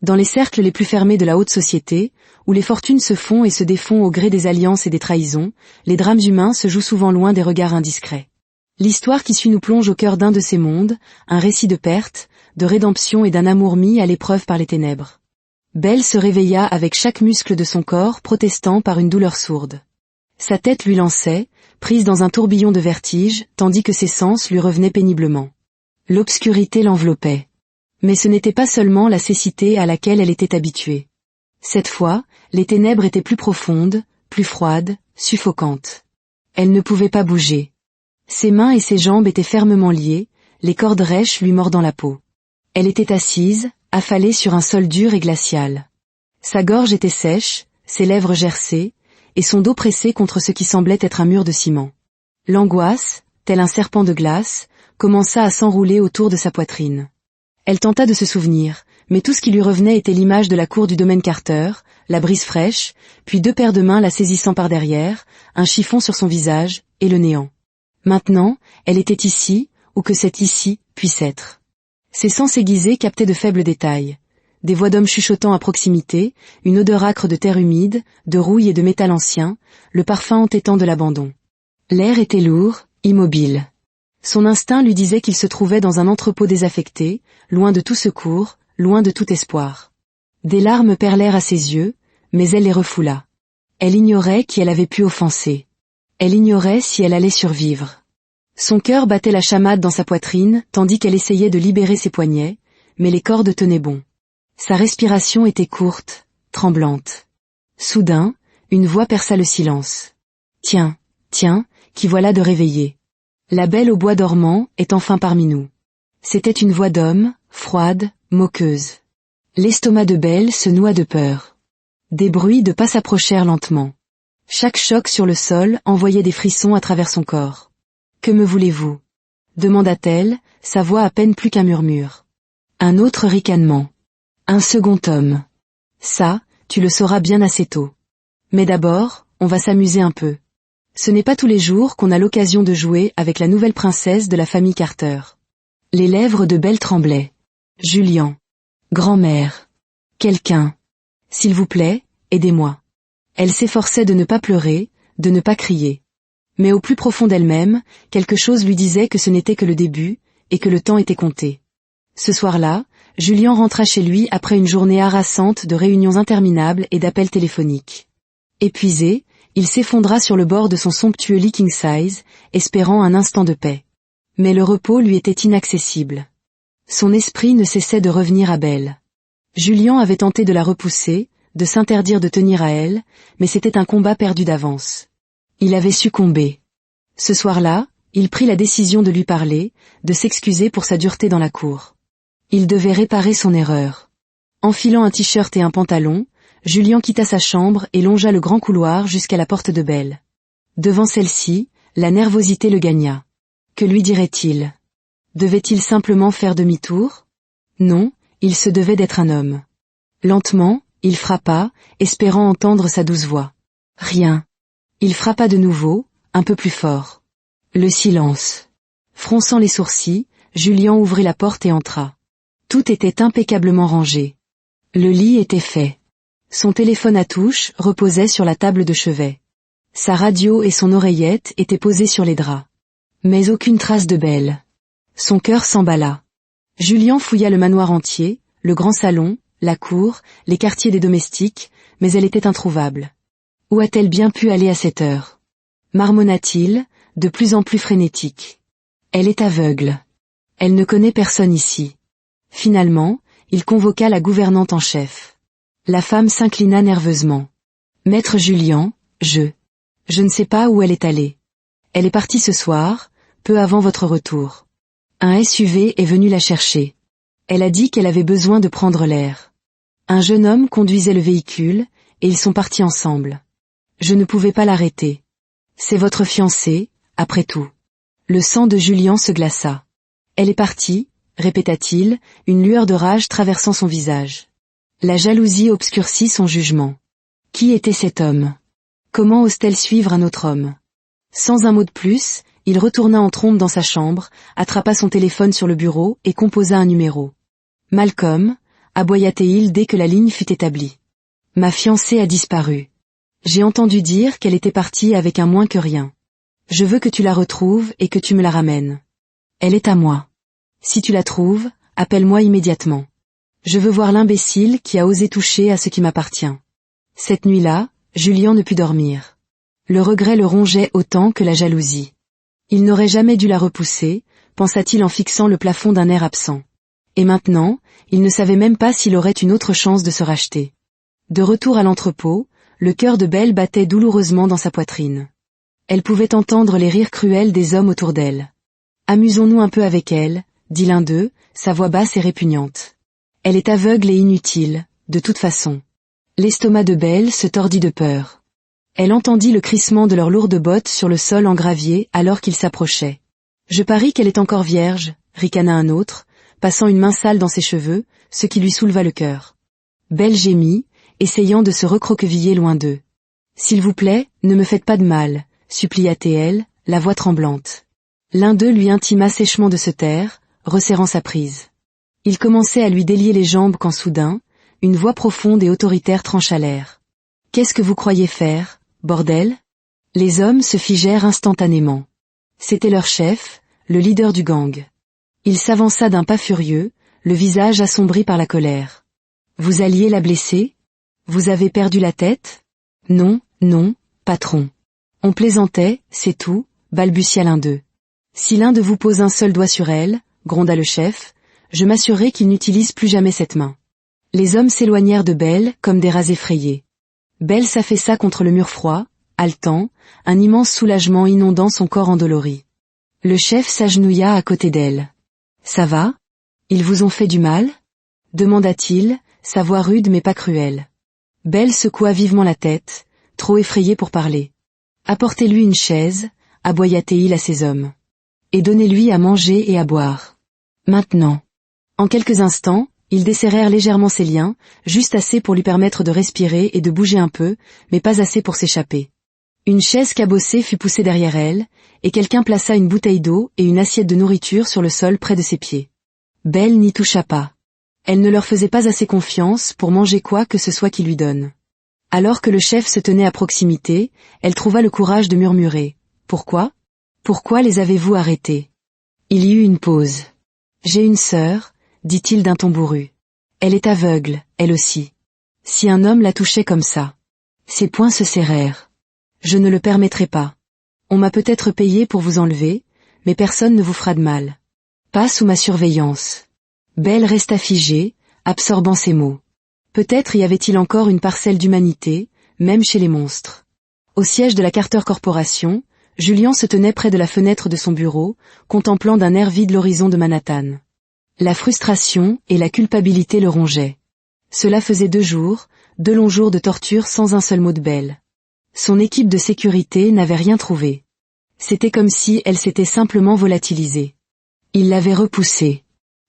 Dans les cercles les plus fermés de la haute société, où les fortunes se font et se défont au gré des alliances et des trahisons, les drames humains se jouent souvent loin des regards indiscrets. L'histoire qui suit nous plonge au cœur d'un de ces mondes, un récit de perte, de rédemption et d'un amour mis à l'épreuve par les ténèbres. Belle se réveilla avec chaque muscle de son corps protestant par une douleur sourde. Sa tête lui lançait, prise dans un tourbillon de vertige, tandis que ses sens lui revenaient péniblement. L'obscurité l'enveloppait. Mais ce n'était pas seulement la cécité à laquelle elle était habituée. Cette fois, les ténèbres étaient plus profondes, plus froides, suffocantes. Elle ne pouvait pas bouger. Ses mains et ses jambes étaient fermement liées, les cordes rêches lui mordant la peau. Elle était assise, affalée sur un sol dur et glacial. Sa gorge était sèche, ses lèvres gercées, et son dos pressé contre ce qui semblait être un mur de ciment. L'angoisse, tel un serpent de glace, commença à s'enrouler autour de sa poitrine. Elle tenta de se souvenir, mais tout ce qui lui revenait était l'image de la cour du domaine Carter, la brise fraîche, puis 2 paires de mains la saisissant par derrière, un chiffon sur son visage, et le néant. Maintenant, elle était ici, ou que cet ici puisse être. Ses sens aiguisés captaient de faibles détails. Des voix d'hommes chuchotant à proximité, une odeur âcre de terre humide, de rouille et de métal ancien, le parfum entêtant de l'abandon. L'air était lourd, immobile. Son instinct lui disait qu'il se trouvait dans un entrepôt désaffecté, loin de tout secours, loin de tout espoir. Des larmes perlèrent à ses yeux, mais elle les refoula. Elle ignorait qui elle avait pu offenser. Elle ignorait si elle allait survivre. Son cœur battait la chamade dans sa poitrine, tandis qu'elle essayait de libérer ses poignets, mais les cordes tenaient bon. Sa respiration était courte, tremblante. Soudain, une voix perça le silence. « Tiens, qui voilà de réveiller. La belle au bois dormant est enfin parmi nous. » C'était une voix d'homme, froide, moqueuse. L'estomac de Belle se noua de peur. Des bruits de pas s'approchèrent lentement. Chaque choc sur le sol envoyait des frissons à travers son corps. « Que me voulez-vous » demanda-t-elle, sa voix à peine plus qu'un murmure. Un autre ricanement. Un second homme. Ça, tu le sauras bien assez tôt. Mais d'abord, on va s'amuser un peu. Ce n'est pas tous les jours qu'on a l'occasion de jouer avec la nouvelle princesse de la famille Carter. Les lèvres de Belle tremblaient. Julian. Grand-mère. Quelqu'un. S'il vous plaît, aidez-moi. Elle s'efforçait de ne pas pleurer, de ne pas crier. Mais au plus profond d'elle-même, quelque chose lui disait que ce n'était que le début, et que le temps était compté. Ce soir-là, Julian rentra chez lui après une journée harassante de réunions interminables et d'appels téléphoniques. Épuisé, il s'effondra sur le bord de son somptueux lit king size, espérant un instant de paix. Mais le repos lui était inaccessible. Son esprit ne cessait de revenir à Belle. Julian avait tenté de la repousser, de s'interdire de tenir à elle, mais c'était un combat perdu d'avance. Il avait succombé. Ce soir-là, il prit la décision de lui parler, de s'excuser pour sa dureté dans la cour. Il devait réparer son erreur. Enfilant un t-shirt et un pantalon, Julian quitta sa chambre et longea le grand couloir jusqu'à la porte de Belle. Devant celle-ci, la nervosité le gagna. Que lui dirait-il ? Devait-il simplement faire demi-tour ? Non, il se devait d'être un homme. Lentement, il frappa, espérant entendre sa douce voix. Rien. Il frappa de nouveau, un peu plus fort. Le silence. Fronçant les sourcils, Julian ouvrit la porte et entra. Tout était impeccablement rangé. Le lit était fait. Son téléphone à touche reposait sur la table de chevet. Sa radio et son oreillette étaient posées sur les draps. Mais aucune trace de Belle. Son cœur s'emballa. Julian fouilla le manoir entier, le grand salon, la cour, les quartiers des domestiques, mais elle était introuvable. Où a-t-elle bien pu aller à cette heure ? Marmonna-t-il, de plus en plus frénétique. Elle est aveugle. Elle ne connaît personne ici. Finalement, il convoqua la gouvernante en chef. La femme s'inclina nerveusement. Maître Julian, je ne sais pas où elle est allée. Elle est partie ce soir, peu avant votre retour. Un SUV est venu la chercher. Elle a dit qu'elle avait besoin de prendre l'air. Un jeune homme conduisait le véhicule, et ils sont partis ensemble. Je ne pouvais pas l'arrêter. C'est votre fiancé, après tout. Le sang de Julian se glaça. Elle est partie, répéta-t-il, une lueur de rage traversant son visage. La jalousie obscurcit son jugement. Qui était cet homme ? Comment ose-t-elle suivre un autre homme ? Sans un mot de plus, il retourna en trombe dans sa chambre, attrapa son téléphone sur le bureau et composa un numéro. Malcolm, aboya Théil dès que la ligne fut établie. Ma fiancée a disparu. J'ai entendu dire qu'elle était partie avec un moins que rien. Je veux que tu la retrouves et que tu me la ramènes. Elle est à moi. Si tu la trouves, appelle-moi immédiatement. Je veux voir l'imbécile qui a osé toucher à ce qui m'appartient. Cette nuit-là, Julien ne put dormir. Le regret le rongeait autant que la jalousie. Il n'aurait jamais dû la repousser, pensa-t-il en fixant le plafond d'un air absent. Et maintenant, il ne savait même pas s'il aurait une autre chance de se racheter. De retour à l'entrepôt, le cœur de Belle battait douloureusement dans sa poitrine. Elle pouvait entendre les rires cruels des hommes autour d'elle. « Amusons-nous un peu avec elle », dit l'un d'eux, sa voix basse et répugnante. « Elle est aveugle et inutile, de toute façon. » L'estomac de Belle se tordit de peur. Elle entendit le crissement de leurs lourdes bottes sur le sol en gravier alors qu'ils s'approchaient. « Je parie qu'elle est encore vierge », ricana un autre, passant une main sale dans ses cheveux, ce qui lui souleva le cœur. Belle gémit, essayant de se recroqueviller loin d'eux. « S'il vous plaît, ne me faites pas de mal », supplia Théil, la voix tremblante. L'un d'eux lui intima sèchement de se taire, resserrant sa prise. Il commençait à lui délier les jambes quand soudain, une voix profonde et autoritaire trancha l'air. « Qu'est-ce que vous croyez faire, bordel ?» Les hommes se figèrent instantanément. C'était leur chef, le leader du gang. Il s'avança d'un pas furieux, le visage assombri par la colère. « Vous alliez la blesser ? Vous avez perdu la tête ? » « Non, non, patron. On plaisantait, c'est tout, balbutia l'un d'eux. « Si l'un de vous pose un seul doigt sur elle, gronda le chef, je m'assurerai qu'il n'utilise plus jamais cette main. » Les hommes s'éloignèrent de Belle comme des rats effrayés. Belle s'affaissa contre le mur froid, haletant, un immense soulagement inondant son corps endolori. Le chef s'agenouilla à côté d'elle. « Ça va ? Ils vous ont fait du mal ?» demanda-t-il, sa voix rude mais pas cruelle. Belle secoua vivement la tête, trop effrayée pour parler. « Apportez-lui une chaise », aboya Théil à ses hommes. « Et donnez-lui à manger et à boire. Maintenant. » En quelques instants, ils desserrèrent légèrement ses liens, juste assez pour lui permettre de respirer et de bouger un peu, mais pas assez pour s'échapper. Une chaise cabossée fut poussée derrière elle, et quelqu'un plaça une bouteille d'eau et une assiette de nourriture sur le sol près de ses pieds. Belle n'y toucha pas. Elle ne leur faisait pas assez confiance pour manger quoi que ce soit qui lui donne. Alors que le chef se tenait à proximité, elle trouva le courage de murmurer. « Pourquoi ? Pourquoi les avez-vous arrêtés ?» Il y eut une pause. « J'ai une sœur, » dit-il d'un ton bourru. « Elle est aveugle, elle aussi. Si un homme la touchait comme ça. » Ses poings se serrèrent. « Je ne le permettrai pas. On m'a peut-être payé pour vous enlever, mais personne ne vous fera de mal. Pas sous ma surveillance. » Belle resta figée, absorbant ces mots. Peut-être y avait-il encore une parcelle d'humanité, même chez les monstres. Au siège de la Carter Corporation, Julien se tenait près de la fenêtre de son bureau, contemplant d'un air vide l'horizon de Manhattan. La frustration et la culpabilité le rongeaient. Cela faisait 2 jours, 2 longs jours de torture sans un seul mot de Belle. Son équipe de sécurité n'avait rien trouvé. C'était comme si elle s'était simplement volatilisée. Il l'avait repoussée.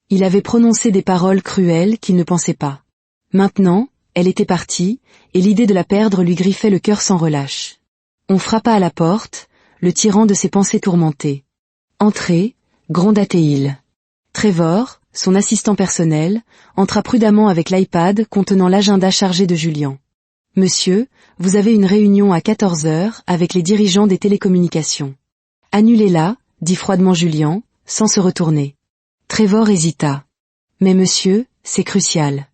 Il avait prononcé des paroles cruelles qu'il ne pensait pas. Maintenant, elle était partie, et l'idée de la perdre lui griffait le cœur sans relâche. On frappa à la porte, le tirant de ses pensées tourmentées. « Entrez », gronda Théil. Trevor, son assistant personnel, entra prudemment avec l'iPad contenant l'agenda chargé de Julien. « Monsieur, vous avez une réunion à 14 heures avec les dirigeants des télécommunications. »« Annulez-la », dit froidement Julien, sans se retourner. Trevor hésita. « Mais monsieur, c'est crucial. »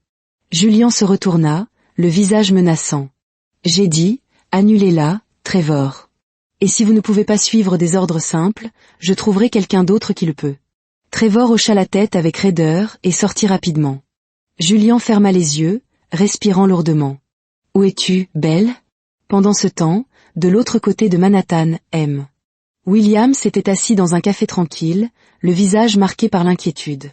Julien se retourna, le visage menaçant. « J'ai dit, annulez-la, Trevor. Et si vous ne pouvez pas suivre des ordres simples, je trouverai quelqu'un d'autre qui le peut. » Trevor hocha la tête avec raideur et sortit rapidement. Julien ferma les yeux, respirant lourdement. « Où es-tu, Belle ?» Pendant ce temps, de l'autre côté de Manhattan, M. William s'était assis dans un café tranquille, le visage marqué par l'inquiétude.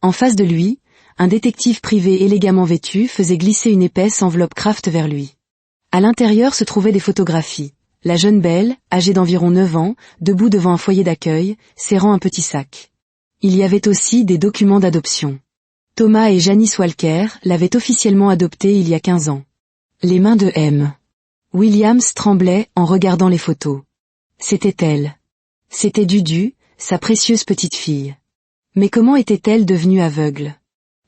En face de lui, un détective privé élégamment vêtu faisait glisser une épaisse enveloppe Kraft vers lui. À l'intérieur se trouvaient des photographies. La jeune Belle, âgée d'environ 9 ans, debout devant un foyer d'accueil, serrant un petit sac. Il y avait aussi des documents d'adoption. Thomas et Janice Walker l'avaient officiellement adoptée il y a 15 ans. Les mains de M. Williams tremblaient en regardant les photos. C'était elle. C'était Dudu, sa précieuse petite fille. Mais comment était-elle devenue aveugle ?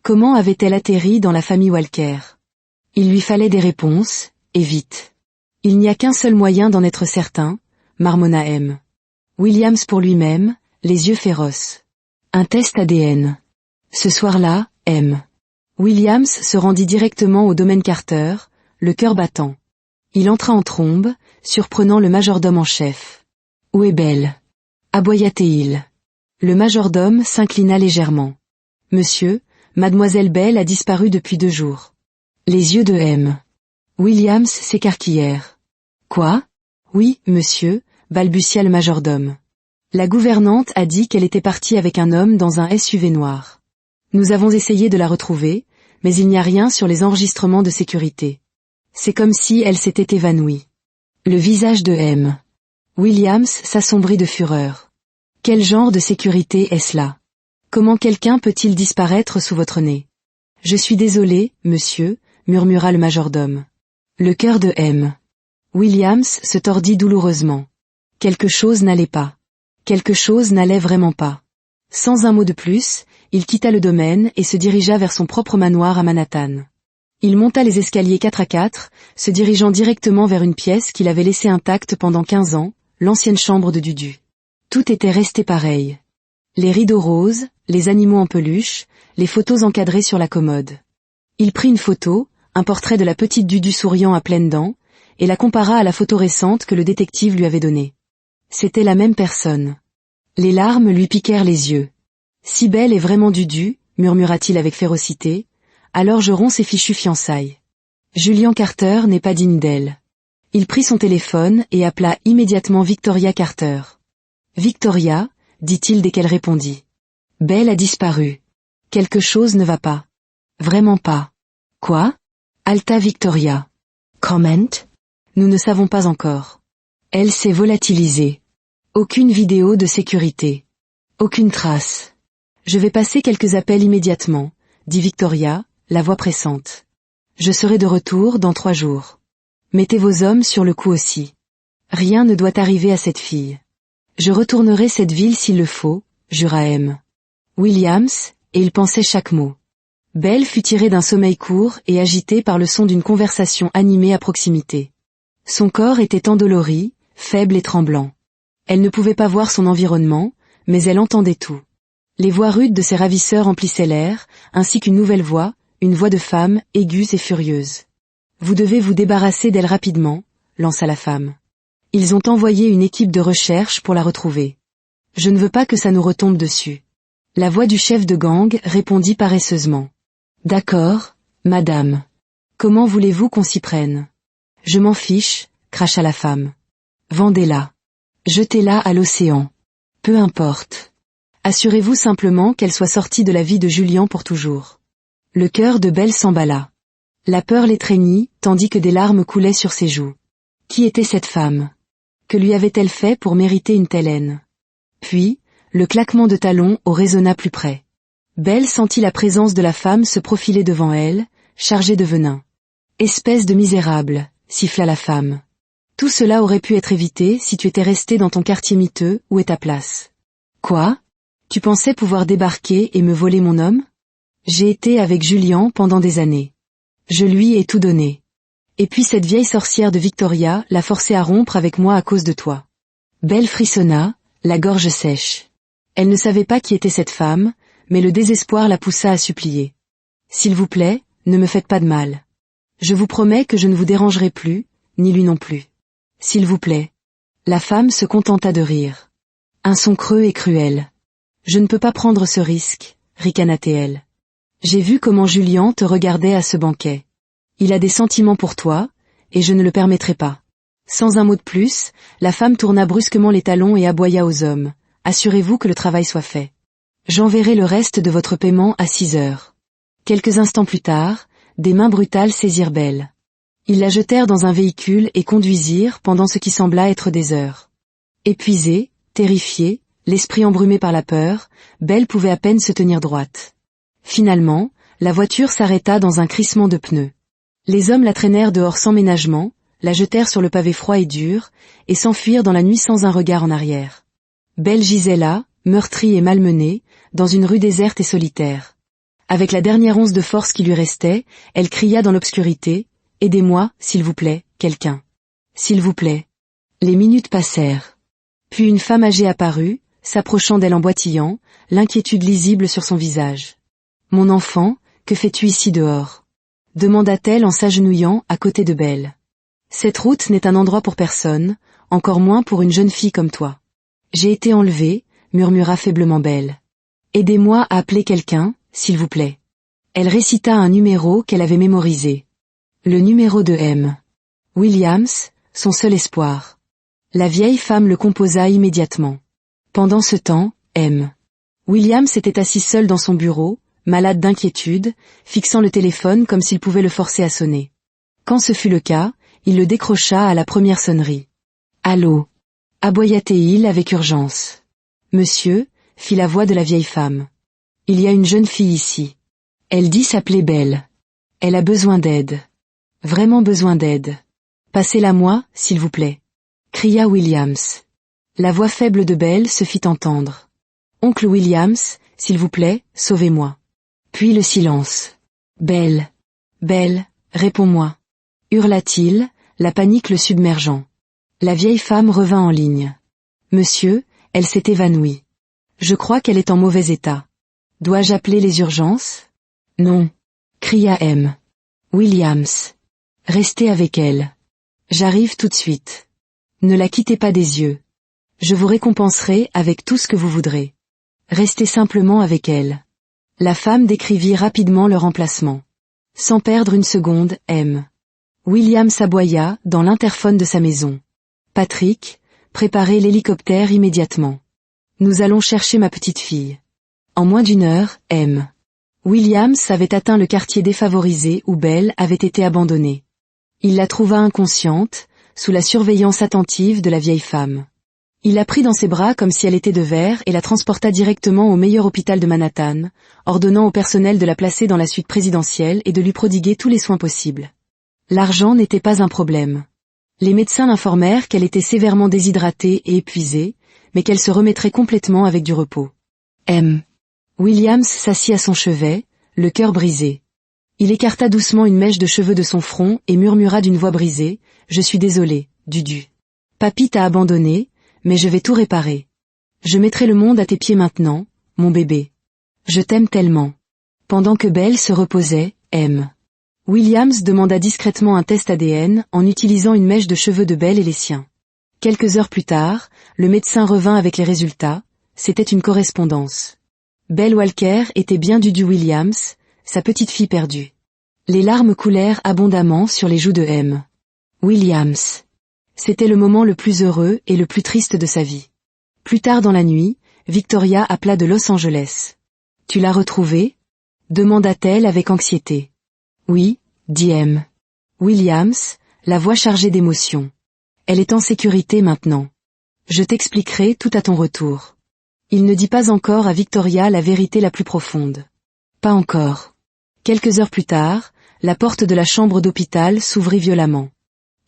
Comment avait-elle atterri dans la famille Walker? Il lui fallait des réponses, et vite. Il n'y a qu'un seul moyen d'en être certain, marmonna M. Williams pour lui-même, les yeux féroces. Un test ADN. Ce soir-là, M. Williams se rendit directement au domaine Carter, le cœur battant. Il entra en trombe, surprenant le majordome en chef. « Où est Belle ?» aboya-t-il. Le majordome s'inclina légèrement. « Monsieur, mademoiselle Belle a disparu depuis 2 jours. » Les yeux de M. Williams s'écarquillèrent. « Quoi ? Oui, monsieur, balbutia le majordome. La gouvernante a dit qu'elle était partie avec un homme dans un SUV noir. Nous avons essayé de la retrouver, mais il n'y a rien sur les enregistrements de sécurité. C'est comme si elle s'était évanouie. » Le visage de M. Williams s'assombrit de fureur. Quel genre de sécurité est-ce là? Comment quelqu'un peut-il disparaître sous votre nez? Je suis désolé, monsieur, murmura le majordome. Le cœur de M. Williams se tordit douloureusement. Quelque chose n'allait pas. Quelque chose n'allait vraiment pas. Sans un mot de plus, il quitta le domaine et se dirigea vers son propre manoir à Manhattan. Il monta les escaliers 4 à 4, se dirigeant directement vers une pièce qu'il avait laissée intacte pendant 15 ans, l'ancienne chambre de Dudu. Tout était resté pareil. Les rideaux roses, les animaux en peluche, les photos encadrées sur la commode. Il prit une photo, un portrait de la petite Dudu souriant à pleines dents, et la compara à la photo récente que le détective lui avait donnée. C'était la même personne. Les larmes lui piquèrent les yeux. « Si Belle est vraiment Dudu, murmura-t-il avec férocité, alors je romps ses fichues fiançailles. Julian Carter n'est pas digne d'elle. » Il prit son téléphone et appela immédiatement Victoria Carter. « Victoria, dit-il dès qu'elle répondit. Belle a disparu. Quelque chose ne va pas. Vraiment pas. Quoi? Alta Victoria. Comment? Nous ne savons pas encore. Elle s'est volatilisée. Aucune vidéo de sécurité. Aucune trace. Je vais passer quelques appels immédiatement, dit Victoria, la voix pressante. Je serai de retour dans 3 jours. Mettez vos hommes sur le coup aussi. Rien ne doit arriver à cette fille. Je retournerai cette ville s'il le faut, jura M. Williams, et il pensait chaque mot. Belle fut tirée d'un sommeil court et agitée par le son d'une conversation animée à proximité. Son corps était endolori, faible et tremblant. Elle ne pouvait pas voir son environnement, mais elle entendait tout. Les voix rudes de ses ravisseurs emplissaient l'air, ainsi qu'une nouvelle voix, une voix de femme, aiguë et furieuse. « Vous devez vous débarrasser d'elle rapidement, » lança la femme. « Ils ont envoyé une équipe de recherche pour la retrouver. Je ne veux pas que ça nous retombe dessus. » La voix du chef de gang répondit paresseusement. « D'accord, madame. Comment voulez-vous qu'on s'y prenne? »« Je m'en fiche, » cracha la femme. « Vendez-la. Jetez-la à l'océan. Peu importe. Assurez-vous simplement qu'elle soit sortie de la vie de Julian pour toujours. » Le cœur de Belle s'emballa. La peur l'étreignit, tandis que des larmes coulaient sur ses joues. Qui était cette femme? Que lui avait-elle fait pour mériter une telle haine? Puis, le claquement de talons résonna plus près. Belle sentit la présence de la femme se profiler devant elle, chargée de venin. « Espèce de misérable !» siffla la femme. « Tout cela aurait pu être évité si tu étais resté dans ton quartier miteux, où est ta place. »« Quoi? Tu pensais pouvoir débarquer et me voler mon homme? J'ai été avec Julian pendant des années. Je lui ai tout donné. Et puis cette vieille sorcière de Victoria l'a forcé à rompre avec moi à cause de toi. » Belle frissonna, la gorge sèche. Elle ne savait pas qui était cette femme, mais le désespoir la poussa à supplier. « S'il vous plaît, ne me faites pas de mal. Je vous promets que je ne vous dérangerai plus, ni lui non plus. S'il vous plaît. » La femme se contenta de rire. Un son creux et cruel. « Je ne peux pas prendre ce risque, » ricana-t-elle. « J'ai vu comment Julian te regardait à ce banquet. Il a des sentiments pour toi, et je ne le permettrai pas. » Sans un mot de plus, la femme tourna brusquement les talons et aboya aux hommes. « Assurez-vous que le travail soit fait. J'enverrai le reste de votre paiement à 6 heures. » Quelques instants plus tard, des mains brutales saisirent Belle. Ils la jetèrent dans un véhicule et conduisirent pendant ce qui sembla être des heures. Épuisée, terrifiée, l'esprit embrumé par la peur, Belle pouvait à peine se tenir droite. Finalement, la voiture s'arrêta dans un crissement de pneus. Les hommes la traînèrent dehors sans ménagement, la jetèrent sur le pavé froid et dur, et s'enfuirent dans la nuit sans un regard en arrière. Belle gisait là, meurtrie et malmenée, dans une rue déserte et solitaire. Avec la dernière once de force qui lui restait, elle cria dans l'obscurité, « Aidez-moi, s'il vous plaît, quelqu'un. S'il vous plaît. » Les minutes passèrent. Puis une femme âgée apparut, s'approchant d'elle en boitillant, l'inquiétude lisible sur son visage. « Mon enfant, que fais-tu ici dehors ?» demanda-t-elle en s'agenouillant à côté de Belle. « Cette route n'est un endroit pour personne, encore moins pour une jeune fille comme toi. »« J'ai été enlevée, » murmura faiblement Belle. « Aidez-moi à appeler quelqu'un, s'il vous plaît. » Elle récita un numéro qu'elle avait mémorisé. Le numéro de M. Williams, son seul espoir. La vieille femme le composa immédiatement. Pendant ce temps, M. Williams était assis seul dans son bureau, malade d'inquiétude, fixant le téléphone comme s'il pouvait le forcer à sonner. Quand ce fut le cas, il le décrocha à la première sonnerie. « Allô » aboya-t-il avec urgence. « Monsieur » fit la voix de la vieille femme. « Il y a une jeune fille ici. Elle dit s'appeler Belle. Elle a besoin d'aide. Vraiment besoin d'aide. Passez-la-moi, s'il vous plaît. » cria Williams. La voix faible de Belle se fit entendre. « Oncle Williams, s'il vous plaît, sauvez-moi. » Puis le silence. « Belle. Belle, réponds-moi. » hurla-t-il, la panique le submergeant. La vieille femme revint en ligne. « Monsieur, elle s'est évanouie. Je crois qu'elle est en mauvais état. Dois-je appeler les urgences ? » « Non. » cria M. Williams. « Restez avec elle. J'arrive tout de suite. Ne la quittez pas des yeux. Je vous récompenserai avec tout ce que vous voudrez. Restez simplement avec elle. » La femme décrivit rapidement leur emplacement. Sans perdre une seconde, M. Williams aboya dans l'interphone de sa maison. « Patrick, préparez l'hélicoptère immédiatement. Nous allons chercher ma petite fille. » En moins d'une heure, M. Williams avait atteint le quartier défavorisé où Belle avait été abandonnée. Il la trouva inconsciente, sous la surveillance attentive de la vieille femme. Il la prit dans ses bras comme si elle était de verre et la transporta directement au meilleur hôpital de Manhattan, ordonnant au personnel de la placer dans la suite présidentielle et de lui prodiguer tous les soins possibles. L'argent n'était pas un problème. Les médecins l'informèrent qu'elle était sévèrement déshydratée et épuisée, mais qu'elle se remettrait complètement avec du repos. M. Williams s'assit à son chevet, le cœur brisé. Il écarta doucement une mèche de cheveux de son front et murmura d'une voix brisée, « Je suis désolé, Dudu. Papy t'a abandonné, mais je vais tout réparer. Je mettrai le monde à tes pieds maintenant, mon bébé. Je t'aime tellement. » Pendant que Belle se reposait, M. Williams demanda discrètement un test ADN en utilisant une mèche de cheveux de Belle et les siens. Quelques heures plus tard, le médecin revint avec les résultats, c'était une correspondance. Belle Walker était bien Dudu Williams, sa petite fille perdue. Les larmes coulèrent abondamment sur les joues de M. Williams. C'était le moment le plus heureux et le plus triste de sa vie. Plus tard dans la nuit, Victoria appela de Los Angeles. « Tu l'as retrouvée ?» demanda-t-elle avec anxiété. « Oui, » dit M. Williams, la voix chargée d'émotion. « Elle est en sécurité maintenant. Je t'expliquerai tout à ton retour. » Il ne dit pas encore à Victoria la vérité la plus profonde. Pas encore. Quelques heures plus tard, la porte de la chambre d'hôpital s'ouvrit violemment.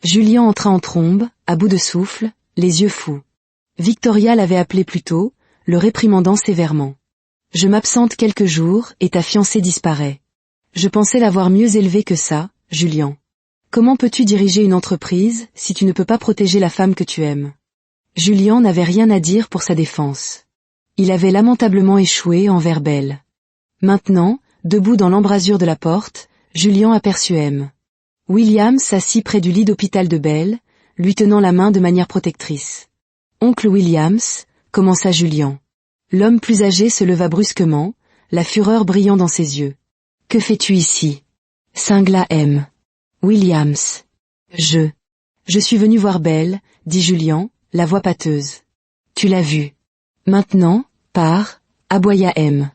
Julien entra en trombe, à bout de souffle, les yeux fous. Victoria l'avait appelé plus tôt, le réprimandant sévèrement. « Je m'absente quelques jours et ta fiancée disparaît. Je pensais l'avoir mieux élevée que ça, Julien. Comment peux-tu diriger une entreprise si tu ne peux pas protéger la femme que tu aimes ?» Julien n'avait rien à dire pour sa défense. Il avait lamentablement échoué envers Belle. Maintenant, debout dans l'embrasure de la porte, Julien aperçut M. Williams s'assit près du lit d'hôpital de Belle, lui tenant la main de manière protectrice. « Oncle Williams » commença Julien. L'homme plus âgé se leva brusquement, la fureur brillant dans ses yeux. « Que fais-tu ici » cingla M. Williams. « Je suis venu voir Belle, dit Julien, la voix pâteuse. « Tu l'as vue. Maintenant, pars, aboya M.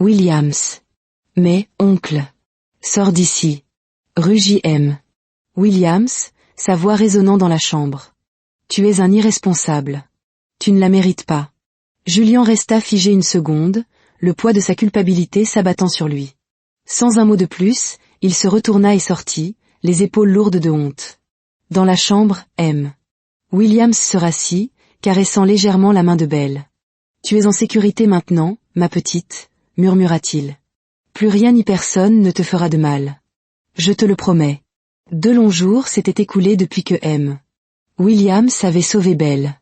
Williams. « Mais, oncle. Sors d'ici. » Rugit M. Williams, sa voix résonnant dans la chambre. « Tu es un irresponsable. Tu ne la mérites pas. » Julien resta figé une seconde, le poids de sa culpabilité s'abattant sur lui. Sans un mot de plus, il se retourna et sortit, les épaules lourdes de honte. Dans la chambre, M. Williams se rassit, caressant légèrement la main de Belle. « Tu es en sécurité maintenant, ma petite, » murmura-t-il. Plus rien ni personne ne te fera de mal. Je te le promets. 2 longs jours s'étaient écoulés depuis que Williams avait sauvé Belle.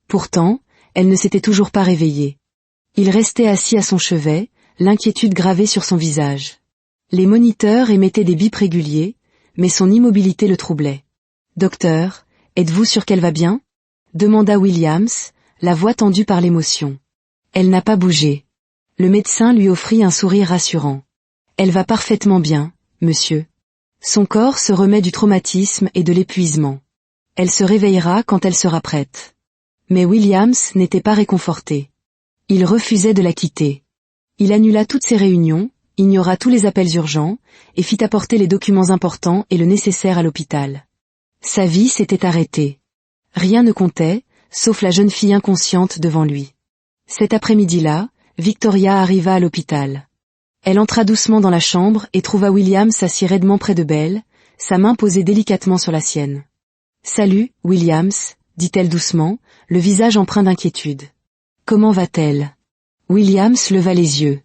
Pourtant, elle ne s'était toujours pas réveillée. Il restait assis à son chevet, l'inquiétude gravée sur son visage. Les moniteurs émettaient des bips réguliers, mais son immobilité le troublait. « Docteur, êtes-vous sûr qu'elle va bien ?» demanda Williams, la voix tendue par l'émotion. Elle n'a pas bougé. Le médecin lui offrit un sourire rassurant. « Elle va parfaitement bien, monsieur. Son corps se remet du traumatisme et de l'épuisement. Elle se réveillera quand elle sera prête. » Mais Williams n'était pas réconforté. Il refusait de la quitter. Il annula toutes ses réunions, ignora tous les appels urgents, et fit apporter les documents importants et le nécessaire à l'hôpital. Sa vie s'était arrêtée. Rien ne comptait, sauf la jeune fille inconsciente devant lui. Cet après-midi-là, Victoria arriva à l'hôpital. Elle entra doucement dans la chambre et trouva Williams assis raidement près de Belle, sa main posée délicatement sur la sienne. « Salut, Williams », dit-elle doucement, le visage empreint d'inquiétude. « Comment va-t-elle » Williams leva les yeux.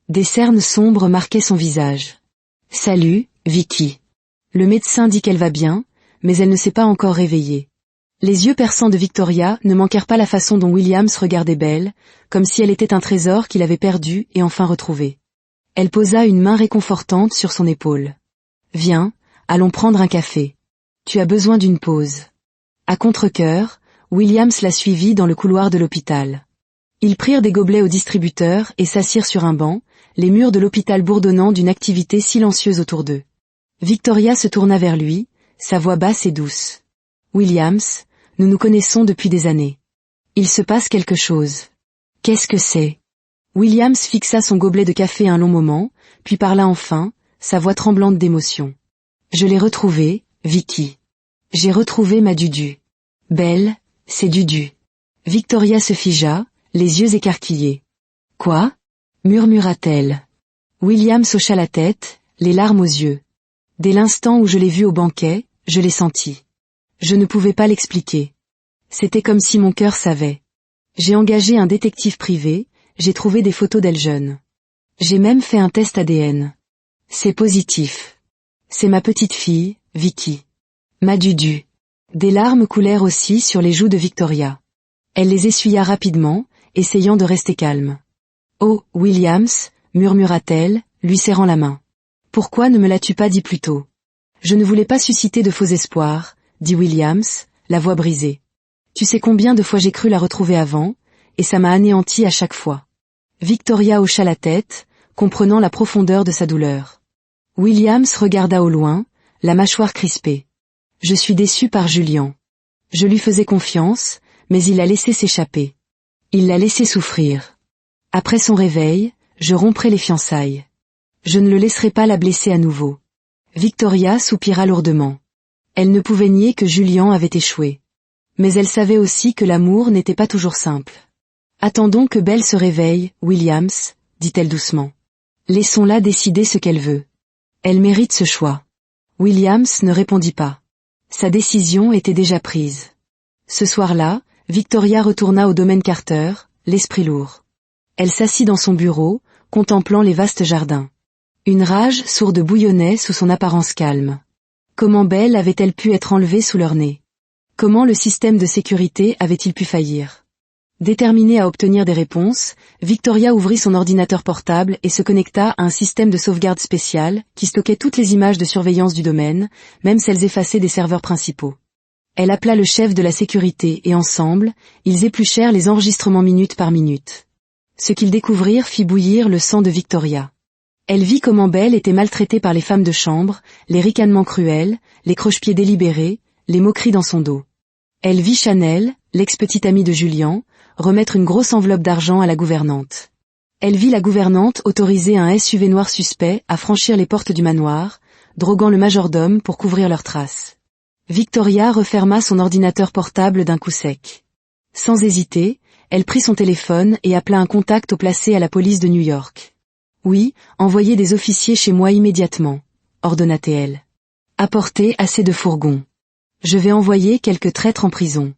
Des cernes sombres marquaient son visage. « Salut, Vicky. Le médecin dit qu'elle va bien, mais elle ne s'est pas encore réveillée. » Les yeux perçants de Victoria ne manquèrent pas la façon dont Williams regardait Belle, comme si elle était un trésor qu'il avait perdu et enfin retrouvé. Elle posa une main réconfortante sur son épaule. « Viens, allons prendre un café. Tu as besoin d'une pause. » À contre-cœur, Williams la suivit dans le couloir de l'hôpital. Ils prirent des gobelets au distributeur et s'assirent sur un banc, les murs de l'hôpital bourdonnant d'une activité silencieuse autour d'eux. Victoria se tourna vers lui, sa voix basse et douce. « Williams, nous nous connaissons depuis des années. Il se passe quelque chose. Qu'est-ce que c'est ?» Williams fixa son gobelet de café un long moment, puis parla enfin, sa voix tremblante d'émotion. « Je l'ai retrouvée, Vicky. J'ai retrouvé ma Dudu. Belle, c'est Dudu. » Victoria se figea, les yeux écarquillés. « Quoi ?» murmura-t-elle. Williams hocha la tête, les larmes aux yeux. « Dès l'instant où je l'ai vue au banquet, je l'ai sentie. Je ne pouvais pas l'expliquer. C'était comme si mon cœur savait. J'ai engagé un détective privé, j'ai trouvé des photos d'elle jeune. J'ai même fait un test ADN. C'est positif. C'est ma petite fille, Vicky. Ma Dudu. » Des larmes coulèrent aussi sur les joues de Victoria. Elle les essuya rapidement, essayant de rester calme. « Oh, Williams, » murmura-t-elle, lui serrant la main. « Pourquoi ne me l'as-tu pas dit plus tôt ?»« Je ne voulais pas susciter de faux espoirs, » dit Williams, la voix brisée. « Tu sais combien de fois j'ai cru la retrouver avant, et ça m'a anéanti à chaque fois. » Victoria hocha la tête, comprenant la profondeur de sa douleur. Williams regarda au loin, la mâchoire crispée. « Je suis déçu par Julian. Je lui faisais confiance, mais il l'a laissé s'échapper. Il l'a laissé souffrir. Après son réveil, je romprai les fiançailles. Je ne le laisserai pas la blesser à nouveau. » Victoria soupira lourdement. Elle ne pouvait nier que Julian avait échoué. Mais elle savait aussi que l'amour n'était pas toujours simple. « Attendons que Belle se réveille, Williams, » dit-elle doucement. « Laissons-la décider ce qu'elle veut. Elle mérite ce choix. » Williams ne répondit pas. Sa décision était déjà prise. Ce soir-là, Victoria retourna au domaine Carter, l'esprit lourd. Elle s'assit dans son bureau, contemplant les vastes jardins. Une rage sourde bouillonnait sous son apparence calme. Comment Belle avait-elle pu être enlevée sous leur nez? Comment le système de sécurité avait-il pu faillir? Déterminée à obtenir des réponses, Victoria ouvrit son ordinateur portable et se connecta à un système de sauvegarde spécial qui stockait toutes les images de surveillance du domaine, même celles effacées des serveurs principaux. Elle appela le chef de la sécurité et ensemble, ils épluchèrent les enregistrements minute par minute. Ce qu'ils découvrirent fit bouillir le sang de Victoria. Elle vit comment Belle était maltraitée par les femmes de chambre, les ricanements cruels, les croche-pieds délibérés, les moqueries dans son dos. Elle vit Chanel, l'ex-petite amie de Julian, remettre une grosse enveloppe d'argent à la gouvernante. Elle vit la gouvernante autoriser un SUV noir suspect à franchir les portes du manoir, droguant le majordome pour couvrir leurs traces. Victoria referma son ordinateur portable d'un coup sec. Sans hésiter, elle prit son téléphone et appela un contact au placé à la police de New York. « Oui, envoyez des officiers chez moi immédiatement », ordonna-t-elle. « Apportez assez de fourgons. Je vais envoyer quelques traîtres en prison. »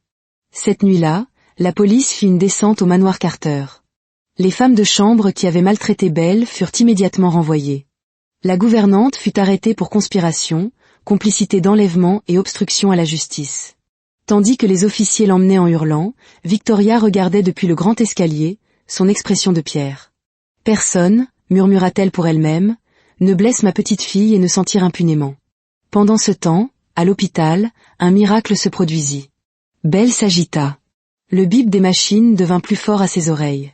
Cette nuit-là, la police fit une descente au manoir Carter. Les femmes de chambre qui avaient maltraité Belle furent immédiatement renvoyées. La gouvernante fut arrêtée pour conspiration, complicité d'enlèvement et obstruction à la justice. Tandis que les officiers l'emmenaient en hurlant, Victoria regardait depuis le grand escalier, son expression de pierre. « Personne, murmura-t-elle pour elle-même, ne blesse ma petite fille et ne s'en tire impunément. » Pendant ce temps, à l'hôpital, un miracle se produisit. Belle s'agita. Le bip des machines devint plus fort à ses oreilles.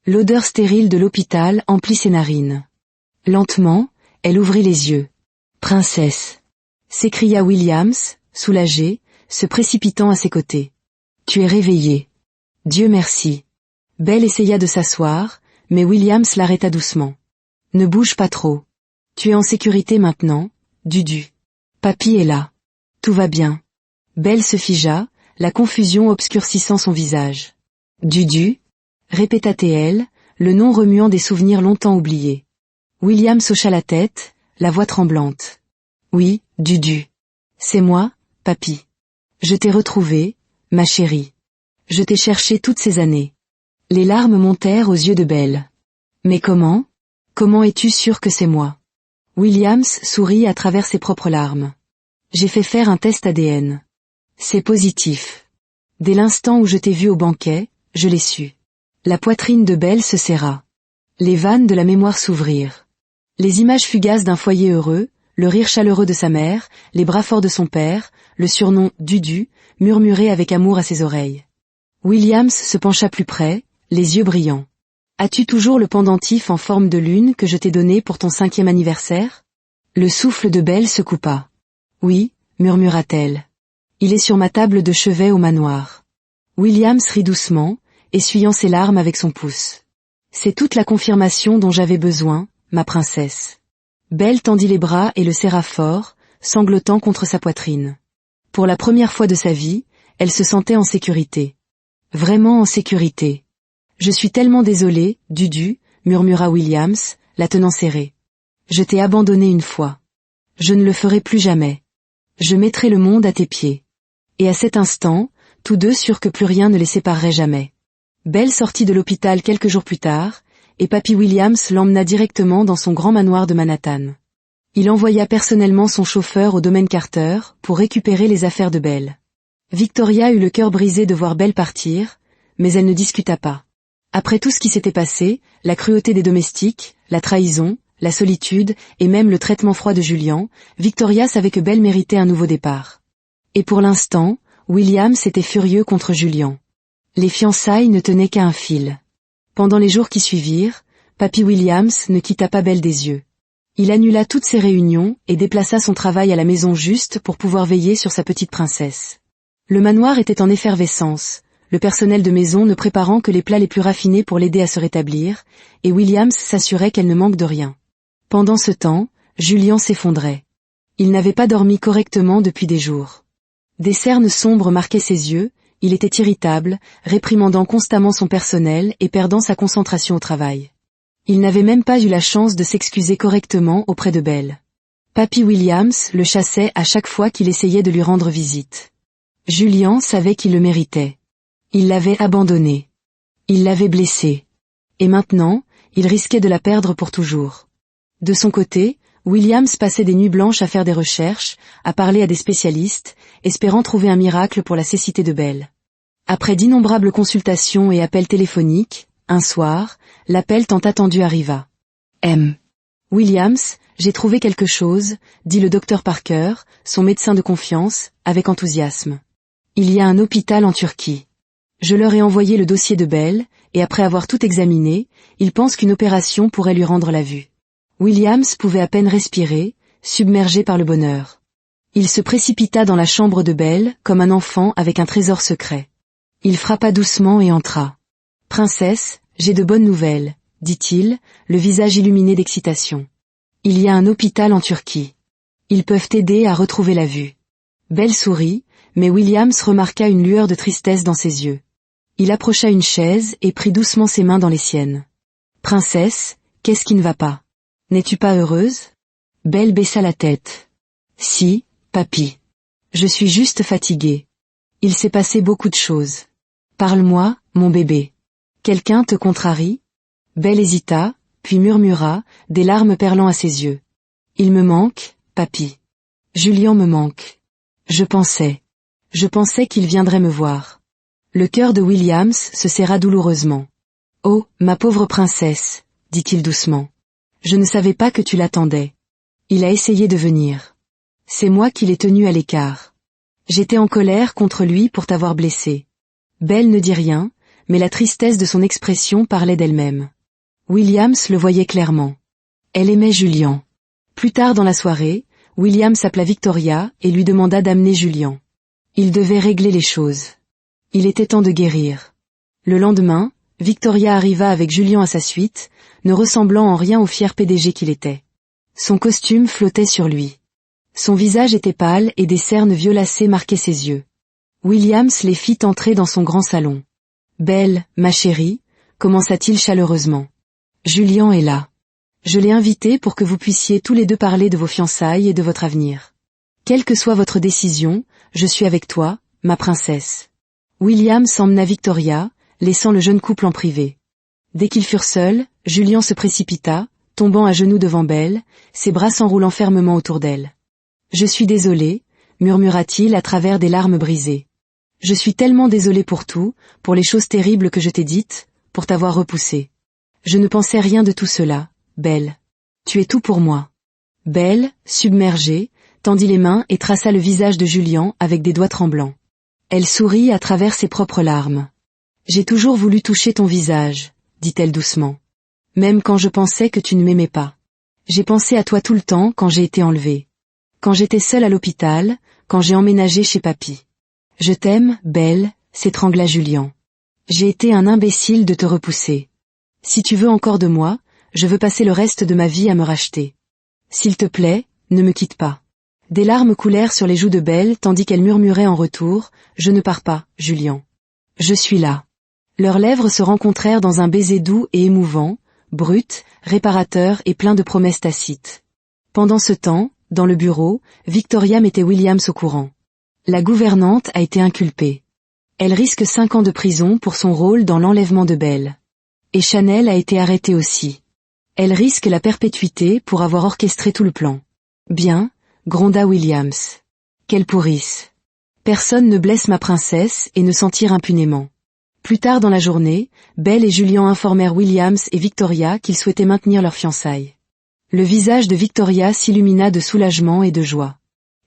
L'odeur stérile de l'hôpital emplit ses narines. Lentement, elle ouvrit les yeux. « Princesse !» s'écria Williams, soulagé, se précipitant à ses côtés. « Tu es réveillée. »« Dieu merci. » Belle essaya de s'asseoir, mais Williams l'arrêta doucement. « Ne bouge pas trop. Tu es en sécurité maintenant, Dudu. Papy est là. Tout va bien. » Belle se figea, la confusion obscurcissant son visage. « Dudu ?» répéta-t-elle, le nom remuant des souvenirs longtemps oubliés. Williams hocha la tête, la voix tremblante. « Oui, Dudu. C'est moi, papy. Je t'ai retrouvée, ma chérie. Je t'ai cherchée toutes ces années. » Les larmes montèrent aux yeux de Belle. « Mais comment ? Comment es-tu sûre que c'est moi ?» Williams sourit à travers ses propres larmes. « J'ai fait faire un test ADN. C'est positif. Dès l'instant où je t'ai vu au banquet, je l'ai su. » La poitrine de Belle se serra. Les vannes de la mémoire s'ouvrirent. Les images fugaces d'un foyer heureux, le rire chaleureux de sa mère, les bras forts de son père, le surnom Dudu, murmuraient avec amour à ses oreilles. Williams se pencha plus près, les yeux brillants. « As-tu toujours le pendentif en forme de lune que je t'ai donné pour ton 5e anniversaire ?» Le souffle de Belle se coupa. « Oui, murmura-t-elle. Il est sur ma table de chevet au manoir. » Williams rit doucement, essuyant ses larmes avec son pouce. « C'est toute la confirmation dont j'avais besoin, ma princesse. » Belle tendit les bras et le serra fort, sanglotant contre sa poitrine. Pour la première fois de sa vie, elle se sentait en sécurité. Vraiment en sécurité. « Je suis tellement désolée, Dudu, » murmura Williams, la tenant serrée. « Je t'ai abandonné une fois. Je ne le ferai plus jamais. Je mettrai le monde à tes pieds. » Et à cet instant, tous deux surent que plus rien ne les séparerait jamais. Belle sortit de l'hôpital quelques jours plus tard, et Papy Williams l'emmena directement dans son grand manoir de Manhattan. Il envoya personnellement son chauffeur au domaine Carter pour récupérer les affaires de Belle. Victoria eut le cœur brisé de voir Belle partir, mais elle ne discuta pas. Après tout ce qui s'était passé, la cruauté des domestiques, la trahison, la solitude et même le traitement froid de Julian, Victoria savait que Belle méritait un nouveau départ. Et pour l'instant, Williams était furieux contre Julian. Les fiançailles ne tenaient qu'à un fil. Pendant les jours qui suivirent, Papy Williams ne quitta pas Belle des yeux. Il annula toutes ses réunions et déplaça son travail à la maison juste pour pouvoir veiller sur sa petite princesse. Le manoir était en effervescence, le personnel de maison ne préparant que les plats les plus raffinés pour l'aider à se rétablir, et Williams s'assurait qu'elle ne manque de rien. Pendant ce temps, Julian s'effondrait. Il n'avait pas dormi correctement depuis des jours. Des cernes sombres marquaient ses yeux, il était irritable, réprimandant constamment son personnel et perdant sa concentration au travail. Il n'avait même pas eu la chance de s'excuser correctement auprès de Belle. Papy Williams le chassait à chaque fois qu'il essayait de lui rendre visite. Julian savait qu'il le méritait. Il l'avait abandonné. Il l'avait blessé. Et maintenant, il risquait de la perdre pour toujours. De son côté, Williams passait des nuits blanches à faire des recherches, à parler à des spécialistes, espérant trouver un miracle pour la cécité de Belle. Après d'innombrables consultations et appels téléphoniques, un soir, l'appel tant attendu arriva. « Williams, j'ai trouvé quelque chose, » dit le docteur Parker, son médecin de confiance, avec enthousiasme. « Il y a un hôpital en Turquie. Je leur ai envoyé le dossier de Belle, et après avoir tout examiné, ils pensent qu'une opération pourrait lui rendre la vue. » Williams pouvait à peine respirer, submergé par le bonheur. Il se précipita dans la chambre de Belle comme un enfant avec un trésor secret. Il frappa doucement et entra. « Princesse, j'ai de bonnes nouvelles, » dit-il, le visage illuminé d'excitation. « Il y a un hôpital en Turquie. Ils peuvent t'aider à retrouver la vue. » Belle sourit, mais Williams remarqua une lueur de tristesse dans ses yeux. Il approcha une chaise et prit doucement ses mains dans les siennes. « Princesse, qu'est-ce qui ne va pas ? N'es-tu pas heureuse ?» Belle baissa la tête. « Si, papy. Je suis juste fatiguée. Il s'est passé beaucoup de choses. Parle-moi, mon bébé. Quelqu'un te contrarie ? Belle hésita, puis murmura, des larmes perlant à ses yeux. Il me manque, papy. Julian me manque. Je pensais qu'il viendrait me voir. Le cœur de Williams se serra douloureusement. Oh, ma pauvre princesse, dit-il doucement. Je ne savais pas que tu l'attendais. Il a essayé de venir. C'est moi qui l'ai tenu à l'écart. J'étais en colère contre lui pour t'avoir blessé. Belle ne dit rien, mais la tristesse de son expression parlait d'elle-même. Williams le voyait clairement. Elle aimait Julian. Plus tard dans la soirée, Williams appela Victoria et lui demanda d'amener Julian. Il devait régler les choses. Il était temps de guérir. Le lendemain, Victoria arriva avec Julian à sa suite, ne ressemblant en rien au fier PDG qu'il était. Son costume flottait sur lui. Son visage était pâle et des cernes violacées marquaient ses yeux. Williams les fit entrer dans son grand salon. « Belle, ma chérie », commença-t-il chaleureusement. « Julian est là. Je l'ai invité pour que vous puissiez tous les deux parler de vos fiançailles et de votre avenir. Quelle que soit votre décision, je suis avec toi, ma princesse. » William emmena Victoria, laissant le jeune couple en privé. Dès qu'ils furent seuls, Julian se précipita, tombant à genoux devant Belle, ses bras s'enroulant fermement autour d'elle. « Je suis désolé, » murmura-t-il à travers des larmes brisées. « Je suis tellement désolé pour tout, pour les choses terribles que je t'ai dites, pour t'avoir repoussé. Je ne pensais rien de tout cela, Belle. Tu es tout pour moi. » Belle, submergée, tendit les mains et traça le visage de Julian avec des doigts tremblants. Elle sourit à travers ses propres larmes. « J'ai toujours voulu toucher ton visage, » dit-elle doucement. « Même quand je pensais que tu ne m'aimais pas. J'ai pensé à toi tout le temps quand j'ai été enlevée. Quand j'étais seule à l'hôpital, quand j'ai emménagé chez papy. Je t'aime, Belle, » s'étrangla Julian. « J'ai été un imbécile de te repousser. Si tu veux encore de moi, je veux passer le reste de ma vie à me racheter. S'il te plaît, ne me quitte pas. » Des larmes coulèrent sur les joues de Belle tandis qu'elle murmurait en retour, « Je ne pars pas, Julian. Je suis là. » Leurs lèvres se rencontrèrent dans un baiser doux et émouvant, brut, réparateur et plein de promesses tacites. Pendant ce temps, dans le bureau, Victoria mettait Williams au courant. La gouvernante a été inculpée. Elle risque 5 ans de prison pour son rôle dans l'enlèvement de Belle. Et Chanel a été arrêtée aussi. Elle risque la perpétuité pour avoir orchestré tout le plan. Bien, gronda Williams. Quelle pourrisse. Personne ne blesse ma princesse et ne s'en tire impunément. Plus tard dans la journée, Belle et Julian informèrent Williams et Victoria qu'ils souhaitaient maintenir leurs fiançailles. Le visage de Victoria s'illumina de soulagement et de joie.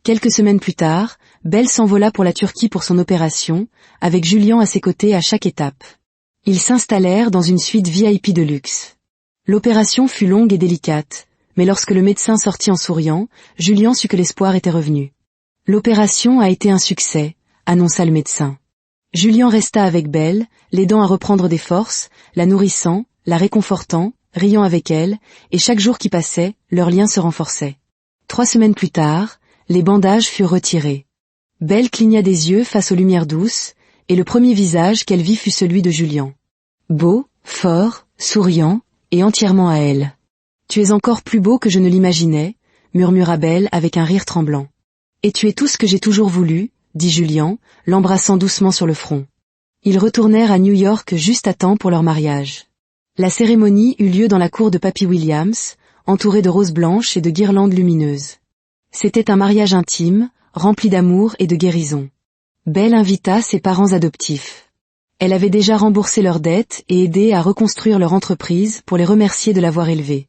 Quelques semaines plus tard, Belle s'envola pour la Turquie pour son opération, avec Julian à ses côtés à chaque étape. Ils s'installèrent dans une suite VIP de luxe. L'opération fut longue et délicate, mais lorsque le médecin sortit en souriant, Julian sut que l'espoir était revenu. « L'opération a été un succès », annonça le médecin. Julian resta avec Belle, l'aidant à reprendre des forces, la nourrissant, la réconfortant, riant avec elle, et chaque jour qui passait, leur lien se renforçait. 3 semaines plus tard, les bandages furent retirés. Belle cligna des yeux face aux lumières douces, et le premier visage qu'elle vit fut celui de Julian. Beau, fort, souriant, et entièrement à elle. « Tu es encore plus beau que je ne l'imaginais », murmura Belle avec un rire tremblant. « Et tu es tout ce que j'ai toujours voulu », dit Julian, l'embrassant doucement sur le front. Ils retournèrent à New York juste à temps pour leur mariage. La cérémonie eut lieu dans la cour de Papy Williams, entourée de roses blanches et de guirlandes lumineuses. C'était un mariage intime, rempli d'amour et de guérison. Belle invita ses parents adoptifs. Elle avait déjà remboursé leurs dettes et aidé à reconstruire leur entreprise pour les remercier de l'avoir élevée.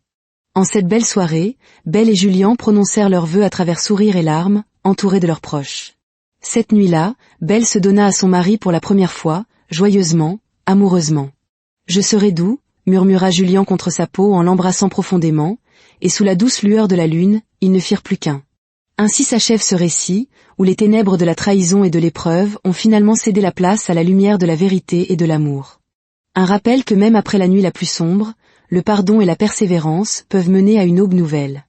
En cette belle soirée, Belle et Julian prononcèrent leurs vœux à travers sourires et larmes, entourés de leurs proches. Cette nuit-là, Belle se donna à son mari pour la première fois, joyeusement, amoureusement. « Je serai doux », murmura Julian contre sa peau en l'embrassant profondément, et sous la douce lueur de la lune, ils ne firent plus qu'un. Ainsi s'achève ce récit, où les ténèbres de la trahison et de l'épreuve ont finalement cédé la place à la lumière de la vérité et de l'amour. Un rappel que même après la nuit la plus sombre, le pardon et la persévérance peuvent mener à une aube nouvelle.